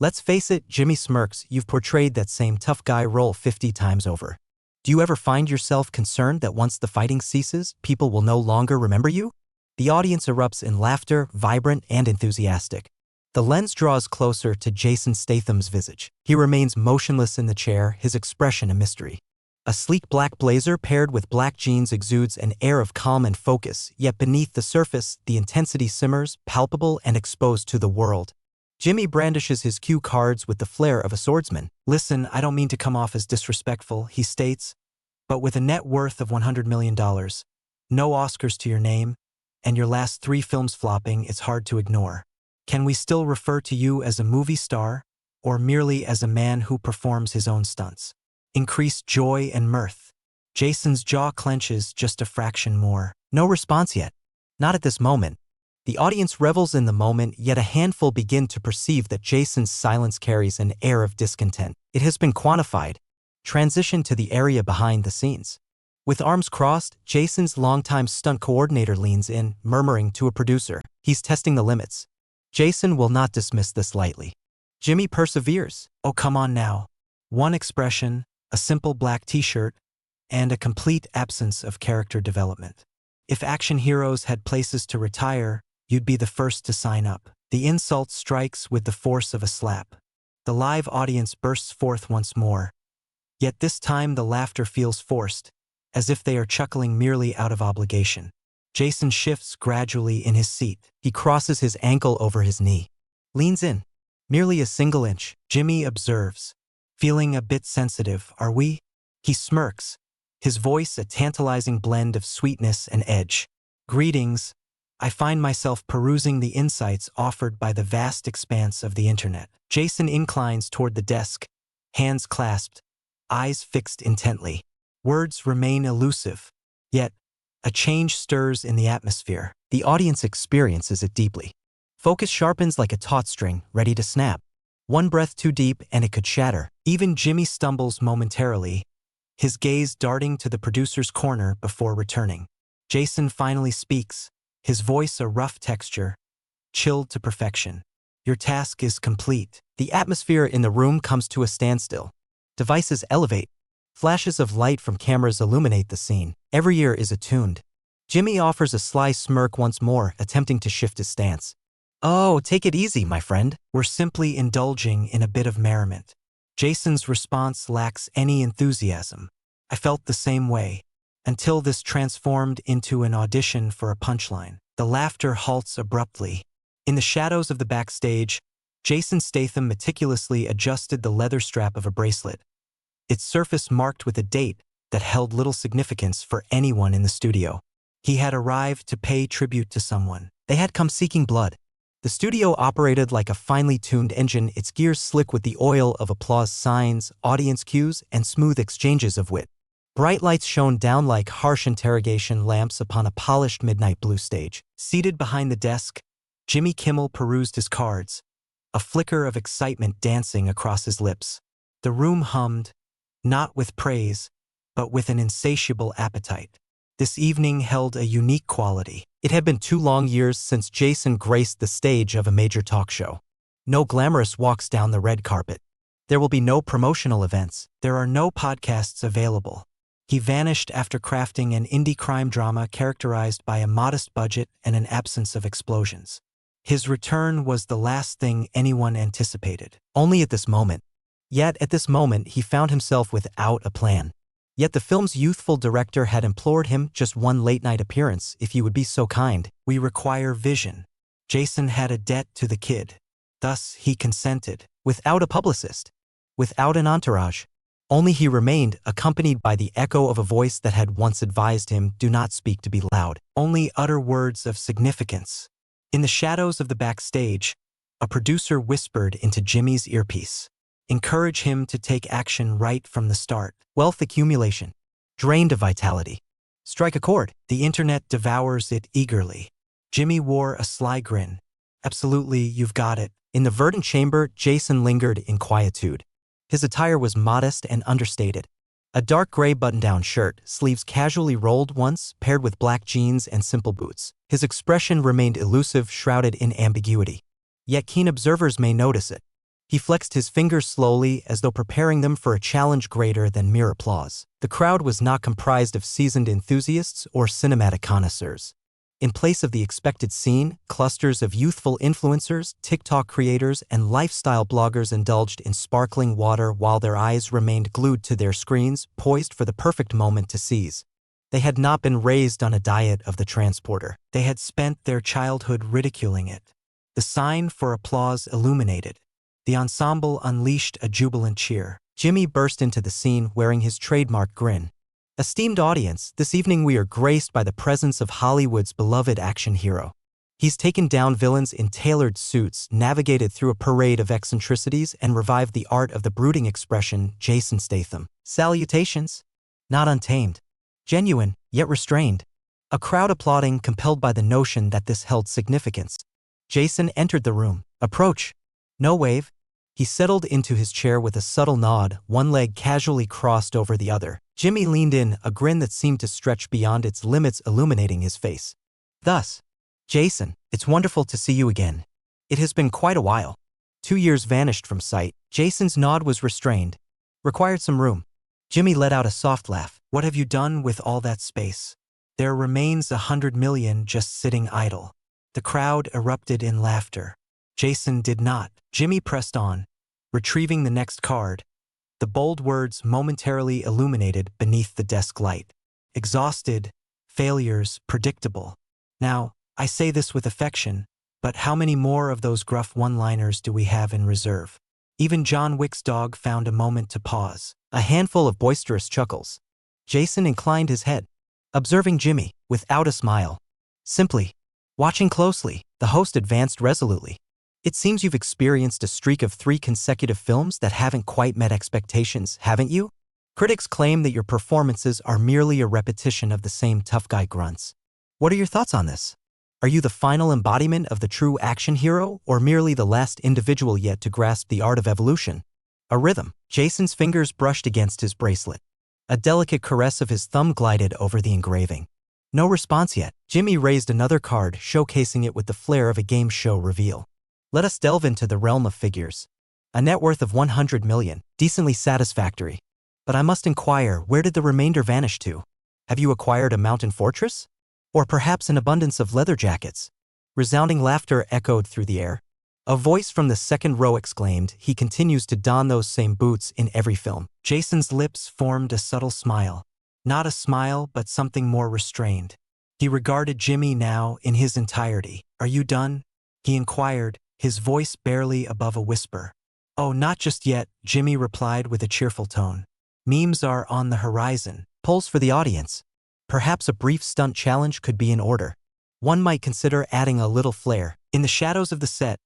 Let's face it, Jimmy smirks, you've portrayed that same tough guy role 50 times over. Do you ever find yourself concerned that once the fighting ceases, people will no longer remember you? The audience erupts in laughter, vibrant and enthusiastic. The lens draws closer to Jason Statham's visage. He remains motionless in the chair, his expression a mystery. A sleek black blazer paired with black jeans exudes an air of calm and focus, yet beneath the surface, the intensity simmers, palpable and exposed to the world. Jimmy brandishes his cue cards with the flair of a swordsman. Listen, I don't mean to come off as disrespectful, he states, but with a net worth of $100 million, no Oscars to your name, and your last 3 films flopping, it's hard to ignore. Can we still refer to you as a movie star, or merely as a man who performs his own stunts? Increased joy and mirth. Jason's jaw clenches just a fraction more. No response yet. Not at this moment. The audience revels in the moment, yet a handful begin to perceive that Jason's silence carries an air of discontent. It has been quantified. Transition to the area behind the scenes. With arms crossed, Jason's longtime stunt coordinator leans in, murmuring to a producer. He's testing the limits. Jason will not dismiss this lightly. Jimmy perseveres. Oh, come on now. One expression, a simple black t-shirt, and a complete absence of character development. If action heroes had places to retire, you'd be the first to sign up. The insult strikes with the force of a slap. The live audience bursts forth once more. Yet this time the laughter feels forced, as if they are chuckling merely out of obligation. Jason shifts gradually in his seat. He crosses his ankle over his knee. Leans in. Merely a single inch. Jimmy observes. Feeling a bit sensitive, are we? He smirks, his voice a tantalizing blend of sweetness and edge. Greetings. I find myself perusing the insights offered by the vast expanse of the internet. Jason inclines toward the desk, hands clasped, eyes fixed intently. Words remain elusive, yet a change stirs in the atmosphere. The audience experiences it deeply. Focus sharpens like a taut string, ready to snap. One breath too deep and it could shatter. Even Jimmy stumbles momentarily, his gaze darting to the producer's corner before returning. Jason finally speaks, his voice a rough texture, chilled to perfection. Your task is complete. The atmosphere in the room comes to a standstill. Devices elevate. Flashes of light from cameras illuminate the scene. Every ear is attuned. Jimmy offers a sly smirk once more, attempting to shift his stance. Oh, take it easy, my friend. We're simply indulging in a bit of merriment. Jason's response lacks any enthusiasm. I felt the same way, until this transformed into an audition for a punchline. The laughter halts abruptly. In the shadows of the backstage, Jason Statham meticulously adjusted the leather strap of a bracelet, its surface marked with a date that held little significance for anyone in the studio. He had arrived to pay tribute to someone. They had come seeking blood. The studio operated like a finely tuned engine, its gears slick with the oil of applause signs, audience cues, and smooth exchanges of wit. Bright lights shone down like harsh interrogation lamps upon a polished midnight blue stage. Seated behind the desk, Jimmy Kimmel perused his cards, a flicker of excitement dancing across his lips. The room hummed, not with praise, but with an insatiable appetite. This evening held a unique quality. It had been 2 long years since Jason graced the stage of a major talk show. No glamorous walks down the red carpet. There will be no promotional events. There are no podcasts available. He vanished after crafting an indie crime drama characterized by a modest budget and an absence of explosions. His return was the last thing anyone anticipated. Only at this moment. Yet at this moment he found himself without a plan. Yet the film's youthful director had implored him, just one late-night appearance, if you would be so kind. We require vision. Jason had a debt to the kid. Thus he consented, without a publicist, without an entourage. Only he remained, accompanied by the echo of a voice that had once advised him, do not speak to be loud. Only utter words of significance. In the shadows of the backstage, a producer whispered into Jimmy's earpiece. Encourage him to take action right from the start. Wealth accumulation. Drained of vitality. Strike a chord. The internet devours it eagerly. Jimmy wore a sly grin. Absolutely, you've got it. In the verdant chamber, Jason lingered in quietude. His attire was modest and understated. A dark gray button-down shirt, sleeves casually rolled once, paired with black jeans and simple boots. His expression remained elusive, shrouded in ambiguity. Yet keen observers may notice it. He flexed his fingers slowly as though preparing them for a challenge greater than mere applause. The crowd was not comprised of seasoned enthusiasts or cinematic connoisseurs. In place of the expected scene, clusters of youthful influencers, TikTok creators, and lifestyle bloggers indulged in sparkling water while their eyes remained glued to their screens, poised for the perfect moment to seize. They had not been raised on a diet of the transporter. They had spent their childhood ridiculing it. The sign for applause illuminated. The ensemble unleashed a jubilant cheer. Jimmy burst into the scene wearing his trademark grin. Esteemed audience, this evening we are graced by the presence of Hollywood's beloved action hero. He's taken down villains in tailored suits, navigated through a parade of eccentricities, and revived the art of the brooding expression, Jason Statham. Salutations. Not untamed. Genuine, yet restrained. A crowd applauding, compelled by the notion that this held significance. Jason entered the room. Approach. No wave. He settled into his chair with a subtle nod, one leg casually crossed over the other. Jimmy leaned in, a grin that seemed to stretch beyond its limits illuminating his face. Thus, Jason, it's wonderful to see you again. It has been quite a while. 2 years vanished from sight. Jason's nod was restrained. Required some room. Jimmy let out a soft laugh. What have you done with all that space? There remains 100 million just sitting idle. The crowd erupted in laughter. Jason did not. Jimmy pressed on, retrieving the next card. The bold words momentarily illuminated beneath the desk light. Exhausted, failures, predictable. Now, I say this with affection, but how many more of those gruff one-liners do we have in reserve? Even John Wick's dog found a moment to pause. A handful of boisterous chuckles. Jason inclined his head, observing Jimmy, without a smile. Simply, watching closely, the host advanced resolutely. It seems you've experienced a streak of 3 consecutive films that haven't quite met expectations, haven't you? Critics claim that your performances are merely a repetition of the same tough guy grunts. What are your thoughts on this? Are you the final embodiment of the true action hero, or merely the last individual yet to grasp the art of evolution? A rhythm. Jason's fingers brushed against his bracelet. A delicate caress of his thumb glided over the engraving. No response yet. Jimmy raised another card, showcasing it with the flair of a game show reveal. Let us delve into the realm of figures. A net worth of 100 million, decently satisfactory. But I must inquire, where did the remainder vanish to? Have you acquired a mountain fortress? Or perhaps an abundance of leather jackets? Resounding laughter echoed through the air. A voice from the second row exclaimed, he continues to don those same boots in every film. Jason's lips formed a subtle smile. Not a smile, but something more restrained. He regarded Jimmy now in his entirety. Are you done? He inquired, his voice barely above a whisper. Oh, not just yet, Jimmy replied with a cheerful tone. Memes are on the horizon. Polls for the audience. Perhaps a brief stunt challenge could be in order. One might consider adding a little flair. In the shadows of the set,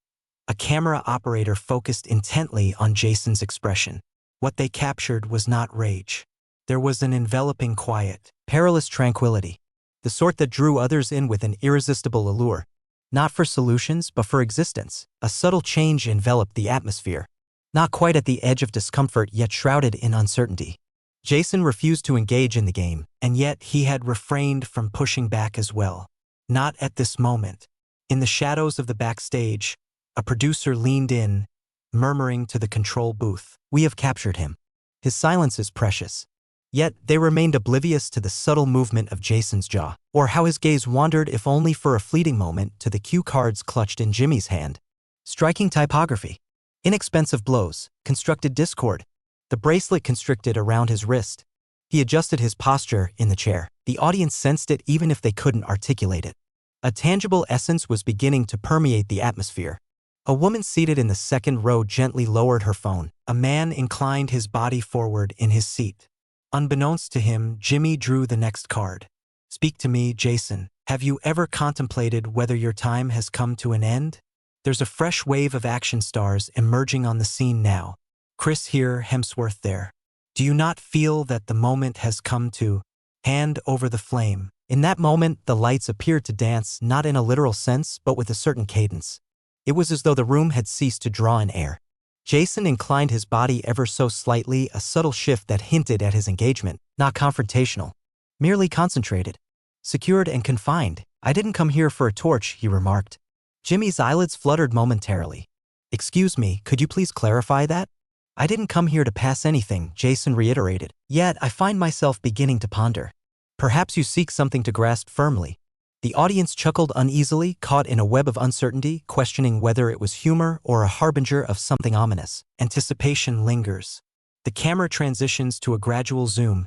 a camera operator focused intently on Jason's expression. What they captured was not rage. There was an enveloping quiet, perilous tranquility, the sort that drew others in with an irresistible allure. Not for solutions, but for existence. A subtle change enveloped the atmosphere. Not quite at the edge of discomfort, yet shrouded in uncertainty. Jason refused to engage in the game, and yet he had refrained from pushing back as well. Not at this moment. In the shadows of the backstage, a producer leaned in, murmuring to the control booth. We have captured him. His silence is precious. Yet they remained oblivious to the subtle movement of Jason's jaw, or how his gaze wandered, if only for a fleeting moment, to the cue cards clutched in Jimmy's hand. Striking typography. Inexpensive blows, constructed discord. The bracelet constricted around his wrist. He adjusted his posture in the chair. The audience sensed it even if they couldn't articulate it. A tangible essence was beginning to permeate the atmosphere. A woman seated in the second row gently lowered her phone. A man inclined his body forward in his seat. Unbeknownst to him, Jimmy drew the next card. Speak to me, Jason. Have you ever contemplated whether your time has come to an end? There's a fresh wave of action stars emerging on the scene now. Chris here, Hemsworth there. Do you not feel that the moment has come to hand over the flame? In that moment, the lights appeared to dance, not in a literal sense, but with a certain cadence. It was as though the room had ceased to draw in air. Jason inclined his body ever so slightly, a subtle shift that hinted at his engagement, not confrontational, merely concentrated, secured and confined. I didn't come here for a torch, he remarked. Jimmy's eyelids fluttered momentarily. Excuse me, could you please clarify that? I didn't come here to pass anything, Jason reiterated. Yet, I find myself beginning to ponder. Perhaps you seek something to grasp firmly. The audience chuckled uneasily, caught in a web of uncertainty, questioning whether it was humor or a harbinger of something ominous. Anticipation lingers. The camera transitions to a gradual zoom,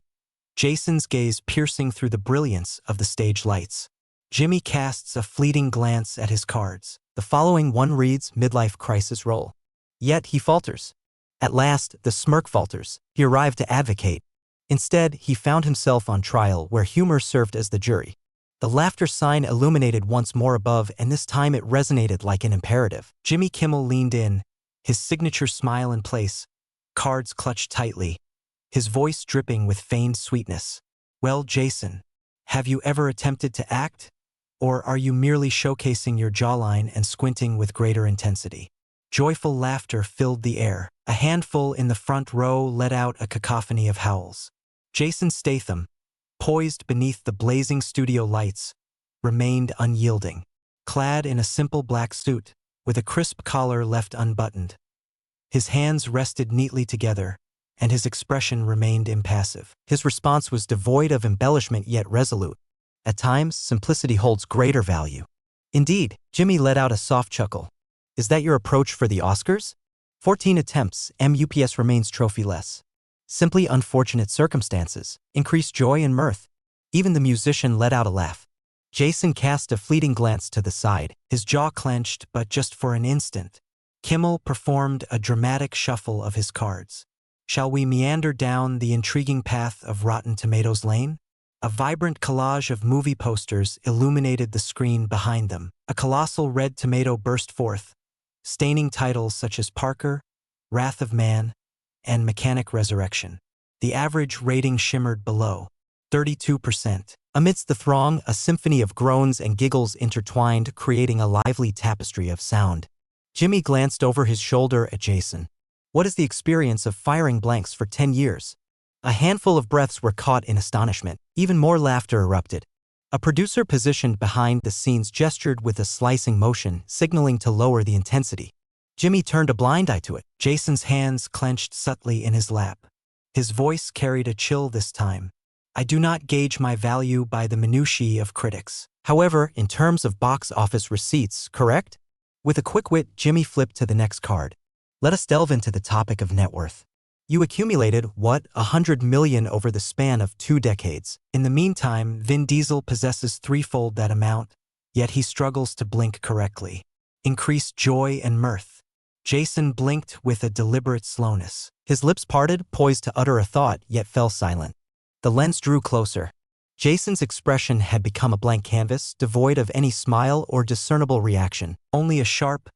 Jason's gaze piercing through the brilliance of the stage lights. Jimmy casts a fleeting glance at his cards. The following one reads, midlife crisis role. Yet he falters. At last, the smirk falters. He arrived to advocate. Instead, he found himself on trial where humor served as the jury. The laughter sign illuminated once more above, and this time it resonated like an imperative. Jimmy Kimmel leaned in, his signature smile in place, cards clutched tightly, his voice dripping with feigned sweetness. Well, Jason, have you ever attempted to act? Or are you merely showcasing your jawline and squinting with greater intensity? Joyful laughter filled the air. A handful in the front row let out a cacophony of howls. Jason Statham, poised beneath the blazing studio lights, remained unyielding. Clad in a simple black suit, with a crisp collar left unbuttoned. His hands rested neatly together, and his expression remained impassive. His response was devoid of embellishment yet resolute. At times, simplicity holds greater value. Indeed, Jimmy let out a soft chuckle. Is that your approach for the Oscars? 14 attempts, MUPS remains trophyless. Simply unfortunate circumstances, increased joy and mirth. Even the musician let out a laugh. Jason cast a fleeting glance to the side, his jaw clenched, but just for an instant. Kimmel performed a dramatic shuffle of his cards. Shall we meander down the intriguing path of Rotten Tomatoes Lane? A vibrant collage of movie posters illuminated the screen behind them. A colossal red tomato burst forth, staining titles such as Parker, Wrath of Man, and Mechanic Resurrection. The average rating shimmered below, 32%. Amidst the throng, a symphony of groans and giggles intertwined, creating a lively tapestry of sound. Jimmy glanced over his shoulder at Jason. What is the experience of firing blanks for 10 years? A handful of breaths were caught in astonishment. Even more laughter erupted. A producer positioned behind the scenes gestured with a slicing motion, signaling to lower the intensity. Jimmy turned a blind eye to it. Jason's hands clenched subtly in his lap. His voice carried a chill this time. I do not gauge my value by the minutiae of critics. However, in terms of box office receipts, correct? With a quick wit, Jimmy flipped to the next card. Let us delve into the topic of net worth. You accumulated, what, $100 million over the span of 2 decades. In the meantime, Vin Diesel possesses threefold that amount, yet he struggles to blink correctly. Increased joy and mirth. Jason blinked with a deliberate slowness. His lips parted, poised to utter a thought, yet fell silent. The lens drew closer. Jason's expression had become a blank canvas, devoid of any smile or discernible reaction, only a sharp,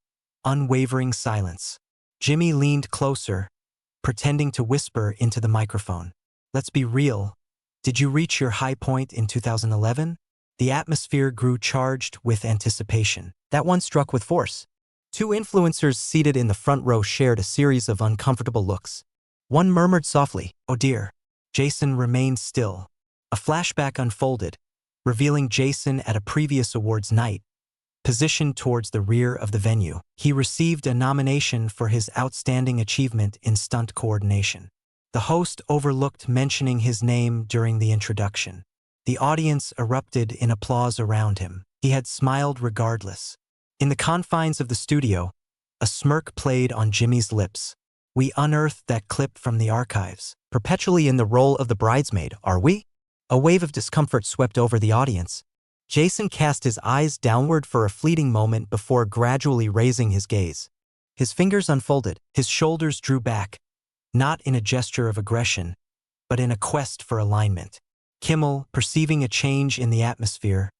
unwavering silence. Jimmy leaned closer, pretending to whisper into the microphone. Let's be real. Did you reach your high point in 2011? The atmosphere grew charged with anticipation. That one struck with force. 2 influencers seated in the front row shared a series of uncomfortable looks. One murmured softly, "Oh dear." Jason remained still. A flashback unfolded, revealing Jason at a previous awards night, positioned towards the rear of the venue. He received a nomination for his outstanding achievement in stunt coordination. The host overlooked mentioning his name during the introduction. The audience erupted in applause around him. He had smiled regardless. In the confines of the studio, a smirk played on Jimmy's lips. We unearthed that clip from the archives. Perpetually in the role of the bridesmaid, are we? A wave of discomfort swept over the audience. Jason cast his eyes downward for a fleeting moment before gradually raising his gaze. His fingers unfolded, his shoulders drew back, not in a gesture of aggression, but in a quest for alignment. Kimmel, perceiving a change in the atmosphere,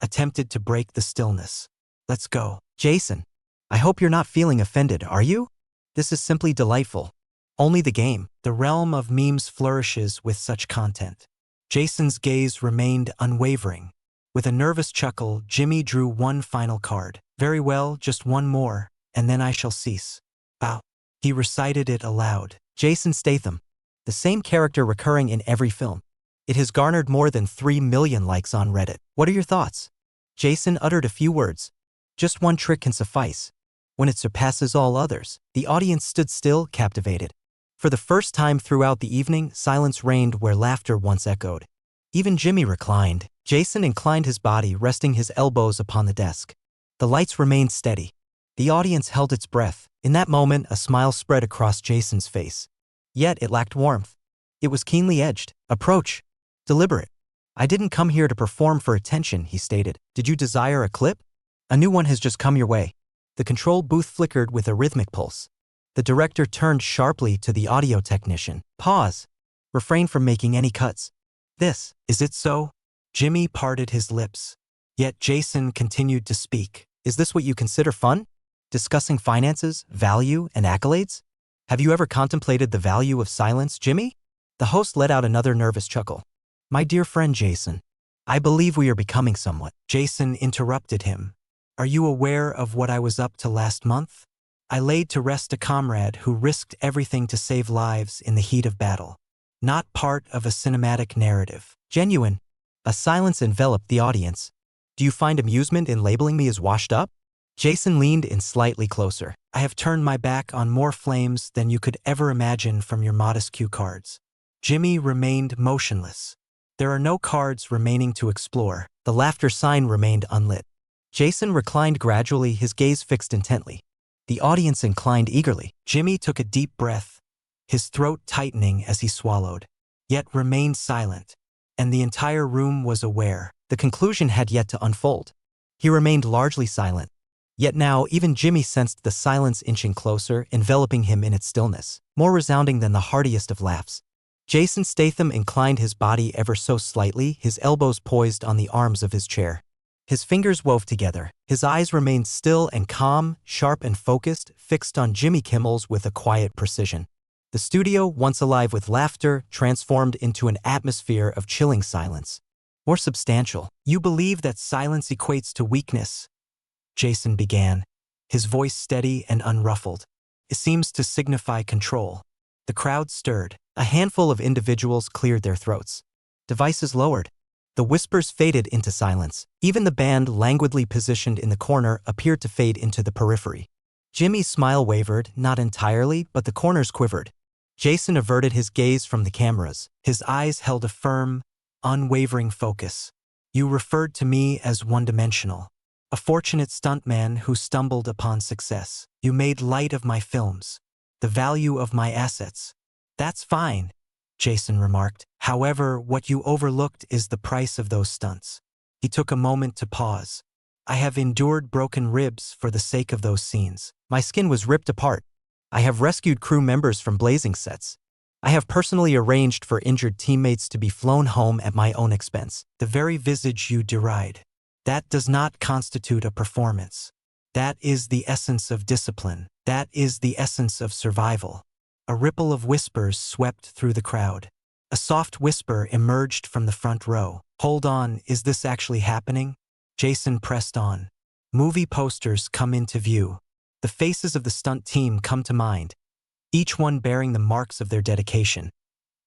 attempted to break the stillness. Let's go. Jason, I hope you're not feeling offended, are you? This is simply delightful. Only the game, the realm of memes flourishes with such content. Jason's gaze remained unwavering. With a nervous chuckle, Jimmy drew one final card. Very well, just one more, and then I shall cease. Bow. He recited it aloud. Jason Statham, the same character recurring in every film. It has garnered more than 3 million likes on Reddit. What are your thoughts? Jason uttered a few words. Just one trick can suffice. when it surpasses all others. The audience stood still, captivated. For the first time throughout the evening, silence reigned where laughter once echoed. Even Jimmy reclined. Jason inclined his body, resting his elbows upon the desk. The lights remained steady. The audience held its breath. In that moment, a smile spread across Jason's face. Yet it lacked warmth. It was keenly edged. Approach. Deliberate. I didn't come here to perform for attention, he stated. Did you desire a clip? A new one has just come your way. The control booth flickered with a rhythmic pulse. The director turned sharply to the audio technician. Pause. Refrain from making any cuts. Is it so? Jimmy parted his lips. Yet Jason continued to speak. Is this what you consider fun? Discussing finances, value, and accolades? Have you ever contemplated the value of silence, Jimmy? The host let out another nervous chuckle. My dear friend Jason, I believe we are becoming somewhat. Jason interrupted him. Are you aware of what I was up to last month? I laid to rest a comrade who risked everything to save lives in the heat of battle. Not part of a cinematic narrative. Genuine. A silence enveloped the audience. Do you find amusement in labeling me as washed up? Jason leaned in slightly closer. I have turned my back on more flames than you could ever imagine from your modest cue cards. Jimmy remained motionless. There are no cards remaining to explore. The laughter sign remained unlit. Jason reclined gradually, his gaze fixed intently. The audience inclined eagerly. Jimmy took a deep breath, his throat tightening as he swallowed, yet remained silent, and the entire room was aware. The conclusion had yet to unfold. He remained largely silent. Yet now even Jimmy sensed the silence inching closer, enveloping him in its stillness, more resounding than the heartiest of laughs. Jason Statham inclined his body ever so slightly, his elbows poised on the arms of his chair. His fingers wove together. His eyes remained still and calm, sharp and focused, fixed on Jimmy Kimmel's with a quiet precision. The studio, once alive with laughter, transformed into an atmosphere of chilling silence. More substantial. You believe that silence equates to weakness, Jason began, his voice steady and unruffled. It seems to signify control. The crowd stirred. A handful of individuals cleared their throats. Devices lowered. The whispers faded into silence. Even the band, languidly positioned in the corner, appeared to fade into the periphery. Jimmy's smile wavered, not entirely, but the corners quivered. Jason averted his gaze from the cameras. His eyes held a firm, unwavering focus. You referred to me as one-dimensional. A fortunate stuntman who stumbled upon success. You made light of my films, the value of my assets. That's fine, Jason remarked. However, what you overlooked is the price of those stunts. He took a moment to pause. I have endured broken ribs for the sake of those scenes. My skin was ripped apart. I have rescued crew members from blazing sets. I have personally arranged for injured teammates to be flown home at my own expense. The very visage you deride. That does not constitute a performance. That is the essence of discipline. That is the essence of survival. A ripple of whispers swept through the crowd. A soft whisper emerged from the front row. Hold on, is this actually happening? Jason pressed on. Movie posters come into view. The faces of the stunt team come to mind, each one bearing the marks of their dedication,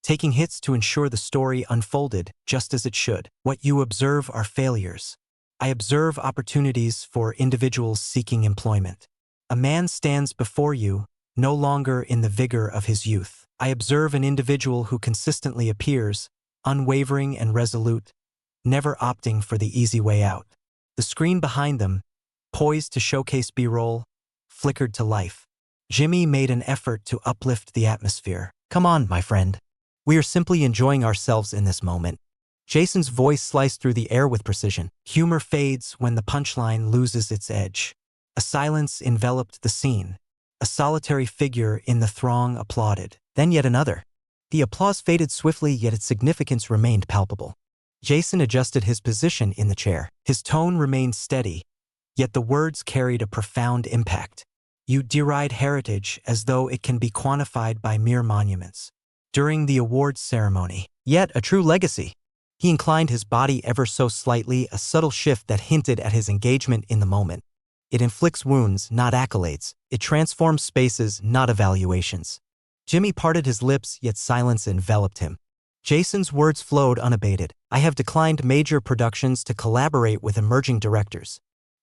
taking hits to ensure the story unfolded just as it should. What you observe are failures. I observe opportunities for individuals seeking employment. A man stands before you, no longer in the vigor of his youth. I observe an individual who consistently appears, unwavering and resolute, never opting for the easy way out. The screen behind them, poised to showcase B-roll, flickered to life. Jimmy made an effort to uplift the atmosphere. Come on, my friend. We are simply enjoying ourselves in this moment. Jason's voice sliced through the air with precision. Humor fades when the punchline loses its edge. A silence enveloped the scene. A solitary figure in the throng applauded. Then yet another. The applause faded swiftly, yet its significance remained palpable. Jason adjusted his position in the chair. His tone remained steady, yet the words carried a profound impact. You deride heritage as though it can be quantified by mere monuments. During the awards ceremony, yet a true legacy. He inclined his body ever so slightly, a subtle shift that hinted at his engagement in the moment. It inflicts wounds, not accolades. It transforms spaces, not evaluations. Jimmy parted his lips, yet silence enveloped him. Jason's words flowed unabated. I have declined major productions to collaborate with emerging directors.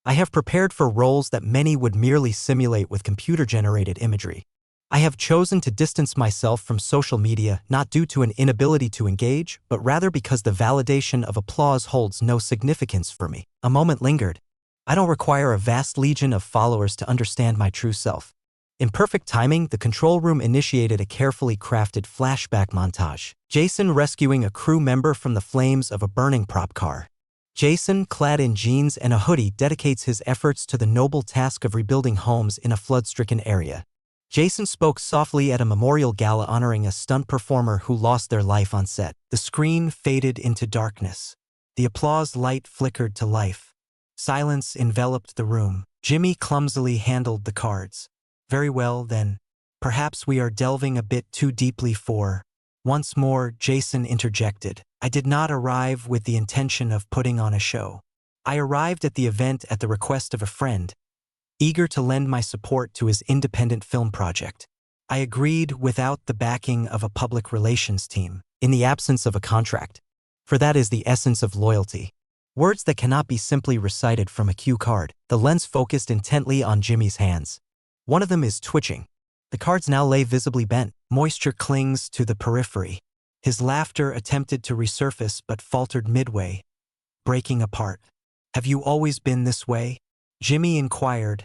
I have prepared for roles that many would merely simulate with computer-generated imagery. I have chosen to distance myself from social media not due to an inability to engage, but rather because the validation of applause holds no significance for me. A moment lingered. I don't require a vast legion of followers to understand my true self. In perfect timing, the control room initiated a carefully crafted flashback montage. Jason rescuing a crew member from the flames of a burning prop car. Jason, clad in jeans and a hoodie, dedicates his efforts to the noble task of rebuilding homes in a flood-stricken area. Jason spoke softly at a memorial gala honoring a stunt performer who lost their life on set. The screen faded into darkness. The applause light flickered to life. Silence enveloped the room. Jimmy clumsily handled the cards. Very well, then. Perhaps we are delving a bit too deeply for... Once more, Jason interjected. I did not arrive with the intention of putting on a show. I arrived at the event at the request of a friend, eager to lend my support to his independent film project. I agreed without the backing of a public relations team, in the absence of a contract. For that is the essence of loyalty. Words that cannot be simply recited from a cue card. The lens focused intently on Jimmy's hands. One of them is twitching. The cards now lay visibly bent. Moisture clings to the periphery. His laughter attempted to resurface but faltered midway, breaking apart. Have you always been this way? Jimmy inquired,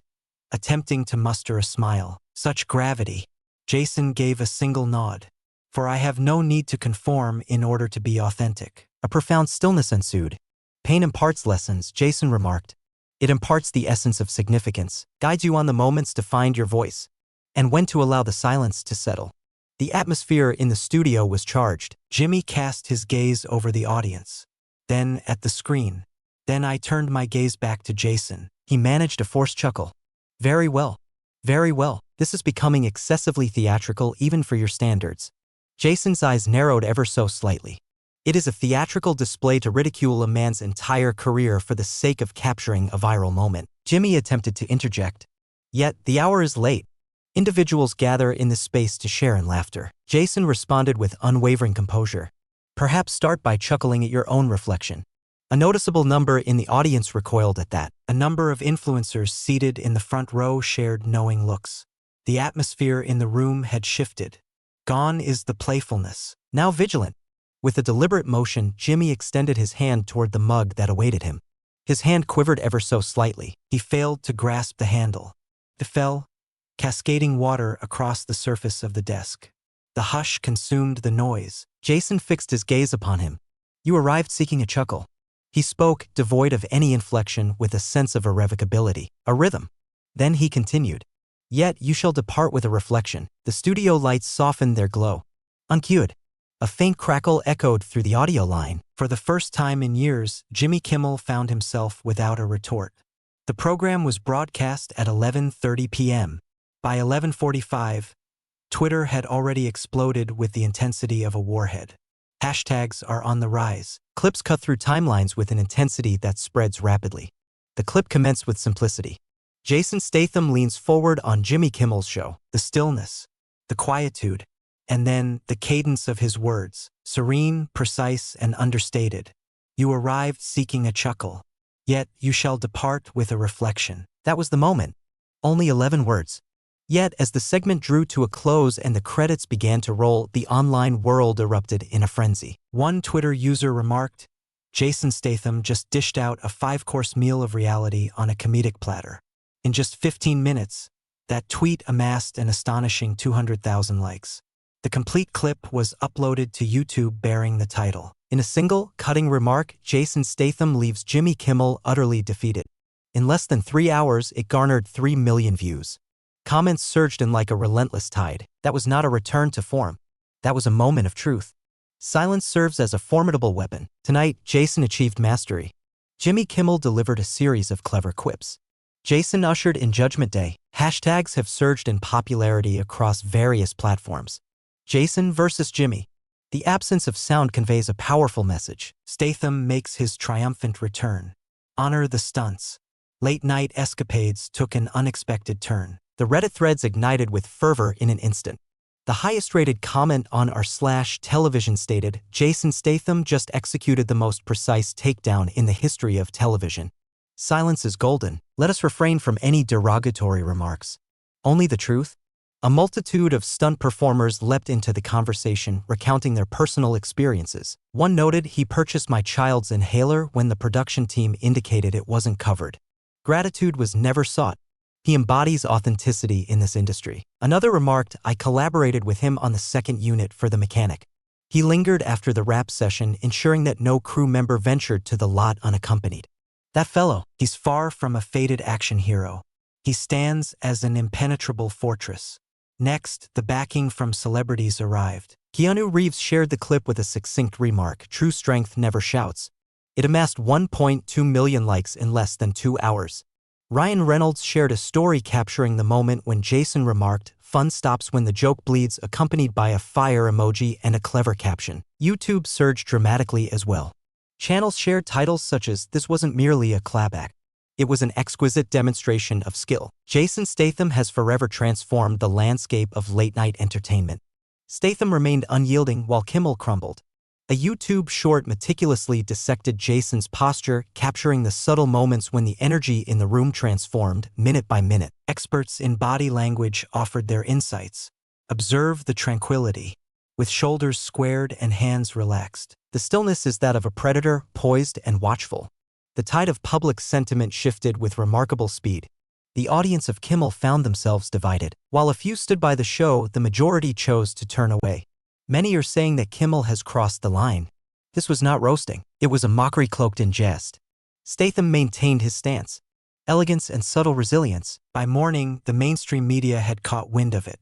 attempting to muster a smile. Such gravity. Jason gave a single nod. For I have no need to conform in order to be authentic. A profound stillness ensued. Pain imparts lessons, Jason remarked. It imparts the essence of significance, guides you on the moments to find your voice, and when to allow the silence to settle. The atmosphere in the studio was charged. Jimmy cast his gaze over the audience, then at the screen. Then I turned my gaze back to Jason. He managed a forced chuckle. Very well. Very well. This is becoming excessively theatrical even for your standards. Jason's eyes narrowed ever so slightly. It is a theatrical display to ridicule a man's entire career for the sake of capturing a viral moment. Jimmy attempted to interject. Yet, the hour is late. Individuals gather in this space to share in laughter. Jason responded with unwavering composure. Perhaps start by chuckling at your own reflection. A noticeable number in the audience recoiled at that. A number of influencers seated in the front row shared knowing looks. The atmosphere in the room had shifted. Gone is the playfulness. Now vigilant. With a deliberate motion, Jimmy extended his hand toward the mug that awaited him. His hand quivered ever so slightly. He failed to grasp the handle. It fell, cascading water across the surface of the desk. The hush consumed the noise. Jason fixed his gaze upon him. You arrived seeking a chuckle. He spoke, devoid of any inflection, with a sense of irrevocability, a rhythm. Then he continued. Yet you shall depart with a reflection. The studio lights softened their glow. Uncued. A faint crackle echoed through the audio line. For the first time in years, Jimmy Kimmel found himself without a retort. The program was broadcast at 11:30 p.m. By 11:45, Twitter had already exploded with the intensity of a warhead. Hashtags are on the rise. Clips cut through timelines with an intensity that spreads rapidly. The clip commenced with simplicity. Jason Statham leans forward on Jimmy Kimmel's show. The stillness, the quietude, and then the cadence of his words, serene, precise, and understated. You arrived seeking a chuckle. Yet you shall depart with a reflection. That was the moment. Only 11 words. Yet, as the segment drew to a close and the credits began to roll, the online world erupted in a frenzy. One Twitter user remarked, Jason Statham just dished out a 5-course meal of reality on a comedic platter. In just 15 minutes, that tweet amassed an astonishing 200,000 likes. The complete clip was uploaded to YouTube bearing the title. In a single, cutting remark, Jason Statham leaves Jimmy Kimmel utterly defeated. In less than 3 hours, it garnered 3 million views. Comments surged in like a relentless tide. That was not a return to form. That was a moment of truth. Silence serves as a formidable weapon. Tonight, Jason achieved mastery. Jimmy Kimmel delivered a series of clever quips. Jason ushered in Judgment Day. Hashtags have surged in popularity across various platforms. Jason versus Jimmy. The absence of sound conveys a powerful message. Statham makes his triumphant return. Honor the stunts. Late-night escapades took an unexpected turn. The Reddit threads ignited with fervor in an instant. The highest-rated comment on r/television stated, Jason Statham just executed the most precise takedown in the history of television. Silence is golden. Let us refrain from any derogatory remarks. Only the truth? A multitude of stunt performers leapt into the conversation, recounting their personal experiences. One noted, "He purchased my child's inhaler when the production team indicated it wasn't covered. Gratitude was never sought. He embodies authenticity in this industry." Another remarked, "I collaborated with him on the second unit for the mechanic. He lingered after the wrap session, ensuring that no crew member ventured to the lot unaccompanied. That fellow, he's far from a faded action hero. He stands as an impenetrable fortress." Next, the backing from celebrities arrived. Keanu Reeves shared the clip with a succinct remark, "True strength never shouts." It amassed 1.2 million likes in less than 2 hours. Ryan Reynolds shared a story capturing the moment when Jason remarked, "Fun stops when the joke bleeds," accompanied by a fire emoji and a clever caption. YouTube surged dramatically as well. Channels shared titles such as, "This wasn't merely a clapback. It was an exquisite demonstration of skill." Jason Statham has forever transformed the landscape of late-night entertainment. Statham remained unyielding while Kimmel crumbled. A YouTube short meticulously dissected Jason's posture, capturing the subtle moments when the energy in the room transformed, minute by minute. Experts in body language offered their insights. Observe the tranquility. With shoulders squared and hands relaxed. The stillness is that of a predator, poised and watchful. The tide of public sentiment shifted with remarkable speed. The audience of Kimmel found themselves divided. While a few stood by the show, the majority chose to turn away. Many are saying that Kimmel has crossed the line. This was not roasting. It was a mockery cloaked in jest. Statham maintained his stance. Elegance and subtle resilience. By morning, the mainstream media had caught wind of it.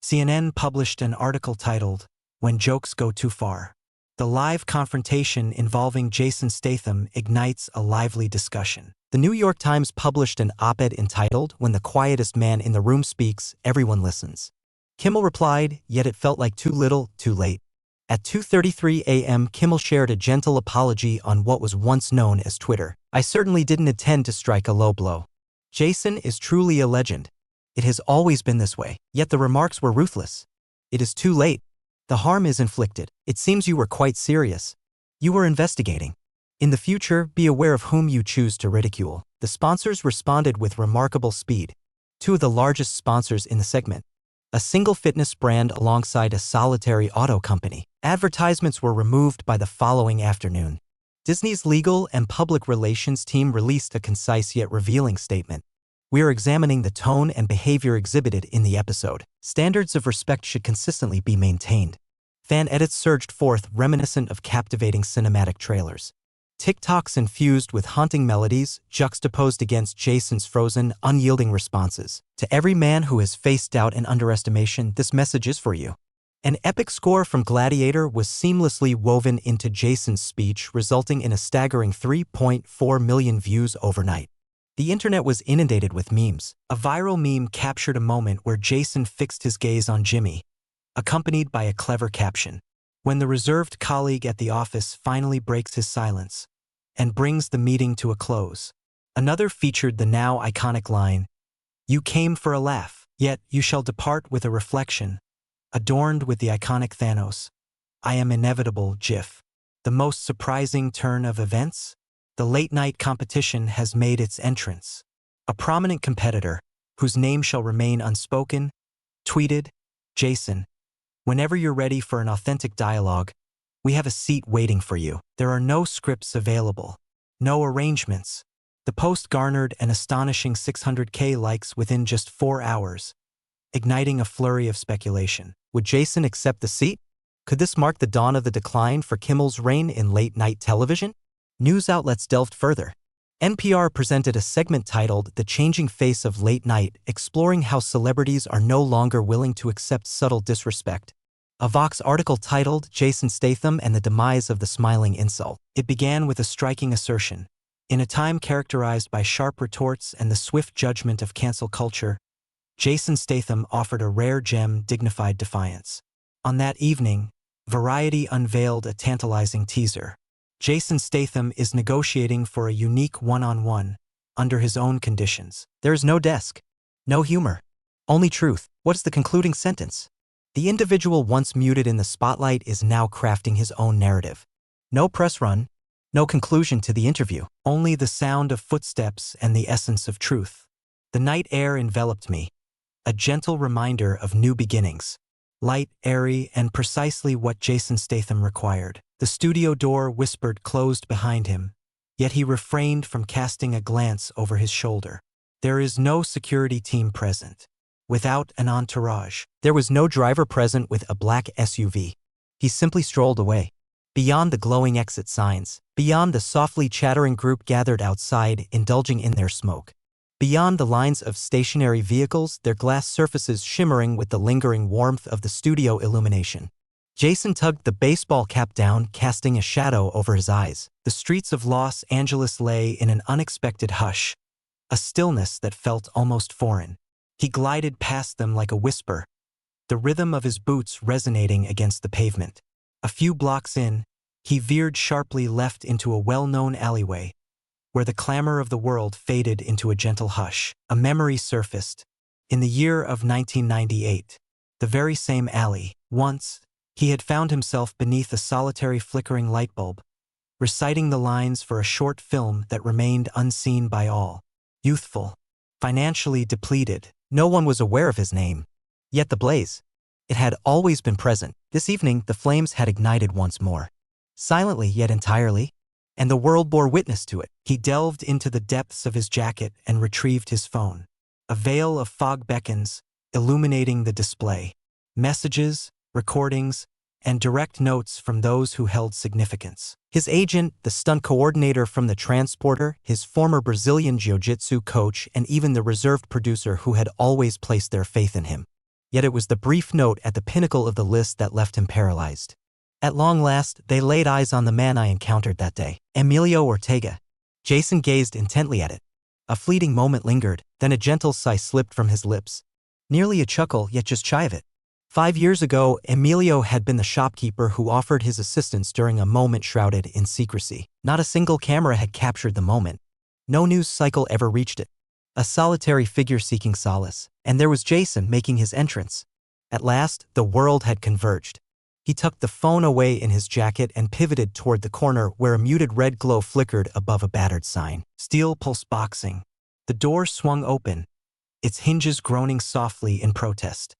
CNN published an article titled, "When Jokes Go Too Far." The live confrontation involving Jason Statham ignites a lively discussion. The New York Times published an op-ed entitled, "When the quietest man in the room speaks, everyone listens." Kimmel replied, "Yet it felt like too little, too late." At 2:33 a.m., Kimmel shared a gentle apology on what was once known as Twitter. "I certainly didn't intend to strike a low blow. Jason is truly a legend. It has always been this way." Yet the remarks were ruthless. "It is too late. The harm is inflicted. It seems you were quite serious. You were investigating. In the future, be aware of whom you choose to ridicule." The sponsors responded with remarkable speed. Two of the largest sponsors in the segment. A single fitness brand alongside a solitary auto company. Advertisements were removed by the following afternoon. Disney's legal and public relations team released a concise yet revealing statement. "We are examining the tone and behavior exhibited in the episode. Standards of respect should consistently be maintained." Fan edits surged forth, reminiscent of captivating cinematic trailers. TikToks infused with haunting melodies, juxtaposed against Jason's frozen, unyielding responses. "To every man who has faced doubt and underestimation, this message is for you." An epic score from Gladiator was seamlessly woven into Jason's speech, resulting in a staggering 3.4 million views overnight. The internet was inundated with memes. A viral meme captured a moment where Jason fixed his gaze on Jimmy, accompanied by a clever caption. When the reserved colleague at the office finally breaks his silence and brings the meeting to a close. Another featured the now iconic line, "You came for a laugh, yet you shall depart with a reflection," adorned with the iconic Thanos, "I am inevitable" gif. The most surprising turn of events? The late-night competition has made its entrance. A prominent competitor, whose name shall remain unspoken, tweeted, "Jason, whenever you're ready for an authentic dialogue, we have a seat waiting for you. There are no scripts available. No arrangements." The post garnered an astonishing 600K likes within just 4 hours, igniting a flurry of speculation. Would Jason accept the seat? Could this mark the dawn of the decline for Kimmel's reign in late-night television? News outlets delved further. NPR presented a segment titled "The Changing Face of Late Night," exploring how celebrities are no longer willing to accept subtle disrespect. A Vox article titled "Jason Statham and the Demise of the Smiling Insult." It began with a striking assertion. In a time characterized by sharp retorts and the swift judgment of cancel culture, Jason Statham offered a rare gem, dignified defiance. On that evening, Variety unveiled a tantalizing teaser. Jason Statham is negotiating for a unique one-on-one, under his own conditions. There is no desk, no humor, only truth. What's the concluding sentence? The individual once muted in the spotlight is now crafting his own narrative. No press run, No conclusion to the interview, only the sound of footsteps and the essence of truth. The night air enveloped me, a gentle reminder of new beginnings. Light, airy, and precisely what Jason Statham required. The studio door whispered closed behind him, yet he refrained from casting a glance over his shoulder. There is no security team present. Without an entourage. There was no driver present with a black SUV. He simply strolled away. Beyond the glowing exit signs, beyond the softly chattering group gathered outside, indulging in their smoke. Beyond the lines of stationary vehicles, their glass surfaces shimmering with the lingering warmth of the studio illumination. Jason tugged the baseball cap down, casting a shadow over his eyes. The streets of Los Angeles lay in an unexpected hush, a stillness that felt almost foreign. He glided past them like a whisper, the rhythm of his boots resonating against the pavement. A few blocks in, he veered sharply left into a well-known alleyway, where the clamor of the world faded into a gentle hush. A memory surfaced. In the year of 1998, the very same alley. Once, he had found himself beneath a solitary flickering light bulb, reciting the lines for a short film that remained unseen by all. Youthful, financially depleted, no one was aware of his name. Yet the blaze, it had always been present. This evening, the flames had ignited once more. Silently yet entirely, and the world bore witness to it. He delved into the depths of his jacket and retrieved his phone. A veil of fog beckons, illuminating the display. Messages, recordings, and direct notes from those who held significance. His agent, the stunt coordinator from the transporter, his former Brazilian jiu-jitsu coach, and even the reserved producer who had always placed their faith in him. Yet it was the brief note at the pinnacle of the list that left him paralyzed. At long last, they laid eyes on the man I encountered that day, Emilio Ortega. Jason gazed intently at it. A fleeting moment lingered, then a gentle sigh slipped from his lips. Nearly a chuckle, yet just shy of it. 5 years ago, Emilio had been the shopkeeper who offered his assistance during a moment shrouded in secrecy. Not a single camera had captured the moment. No news cycle ever reached it. A solitary figure seeking solace. And there was Jason making his entrance. At last, the world had converged. He tucked the phone away in his jacket and pivoted toward the corner where a muted red glow flickered above a battered sign. Steel pulse boxing. The door swung open, its hinges groaning softly in protest.